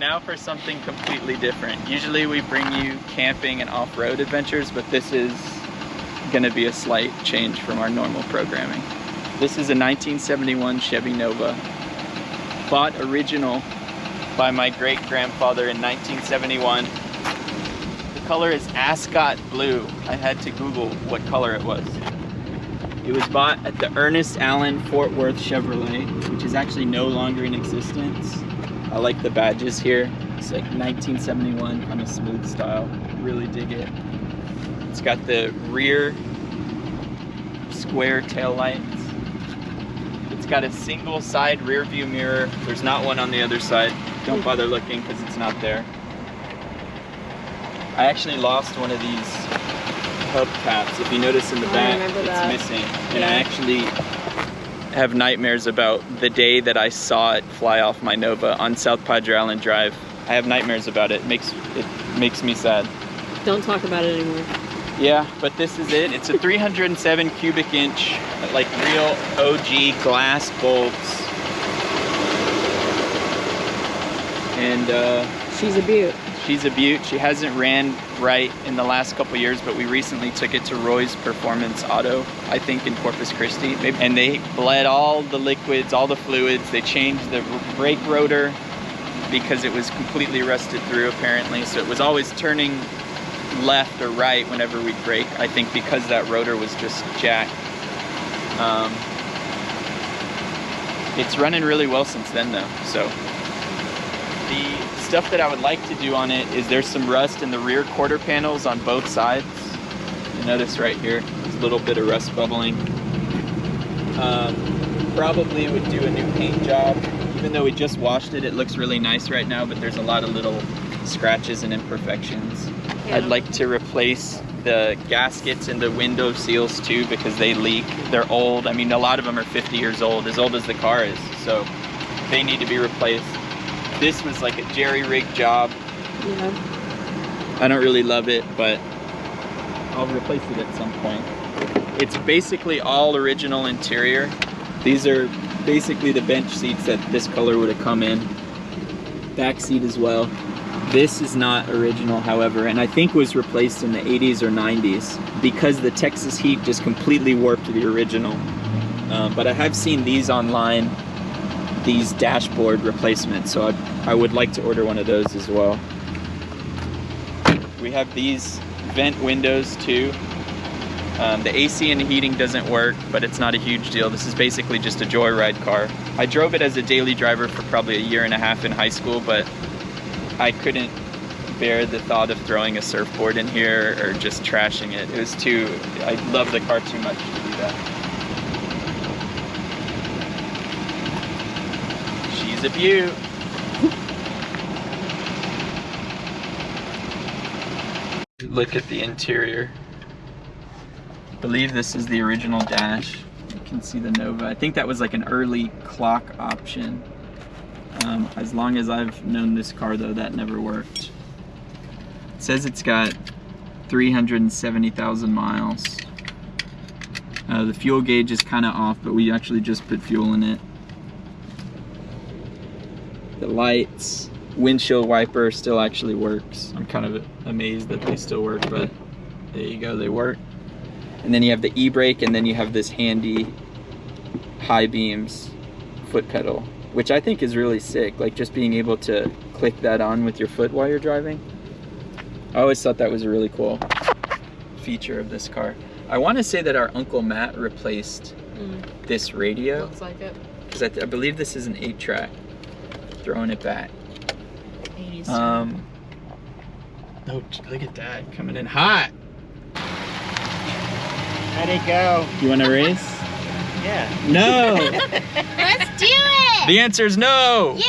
now for something completely different. Usually we bring you camping and off-road adventures, but this is gonna be a slight change from our normal programming. This is a 1971 Chevy Nova, bought original by my great-grandfather in 1971. The color is Ascot blue. I had to Google what color it was. It was bought at the Ernest Allen Fort Worth Chevrolet, which is actually no longer in existence. I like the badges here. It's like 1971 kind of smooth style. Really dig it. It's got the rear square tail lights. It's got a single side rear view mirror. There's not one on the other side. Don't bother looking because it's not there. I actually lost one of these hubcaps. If you notice in the back, it's missing. And I actually have nightmares about the day that I saw it fly off my Nova on South Padre Island Drive. I have nightmares about it. It makes me sad. Don't talk about it anymore. Yeah, but this is it. It's a 307 cubic inch, like real OG glass bolts. And she's a beaut. She's a beaut. She hasn't ran right in the last couple years, but we recently took it to Roy's Performance Auto, I think in Corpus Christi. And they bled all the liquids, all the fluids. They changed the brake rotor because it was completely rusted through apparently. So it was always turning left or right whenever we brake, I think because that rotor was just jacked. It's running really well since then though. So the stuff that I would like to do on it is there's some rust in the rear quarter panels on both sides. You notice right here, there's a little bit of rust bubbling. Probably would do a new paint job. Even though we just washed it, it looks really nice right now, but there's a lot of little scratches and imperfections. Yeah. I'd like to replace the gaskets and the window seals too because they leak. They're old. I mean, a lot of them are 50 years old as the car is, so they need to be replaced. This was like a jerry-rig job. Yeah. I don't really love it, but I'll replace it at some point. It's basically all original interior. These are basically the bench seats that this color would have come in. Back seat as well. This is not original, however, and I think was replaced in the 80s or 90s because the Texas heat just completely warped the original. But I have seen these online, these dashboard replacements, so I would like to order one of those as well. We have these vent windows too. The AC and the heating doesn't work, but it's not a huge deal. This is basically just a joyride car. I drove it as a daily driver for probably a year and a half in high school, but I couldn't bear the thought of throwing a surfboard in here or just trashing it. It was too, I love the car too much to do that. She's a beaut. Look at the interior. I believe this is the original dash. You can see the Nova. I think that was like an early clock option. As long as I've known this car though, that never worked. It says it's got 370,000 miles. The fuel gauge is kind of off, but we actually just put fuel in it. The lights, windshield wiper still actually works. I'm kind of amazed that they still work, but there you go, they work. And then you have the e-brake, and then you have this handy high beams foot pedal, which I think is really sick, like just being able to click that on with your foot while you're driving. I always thought that was a really cool feature of this car. I want to say that our Uncle Matt replaced this radio. Looks like it. Because I believe this is an 8-track. Throwing it back. 80s. Oh, look at that, coming in hot. How'd it go? You want to race? Yeah. No! Let's do it! The answer is no! Yeah!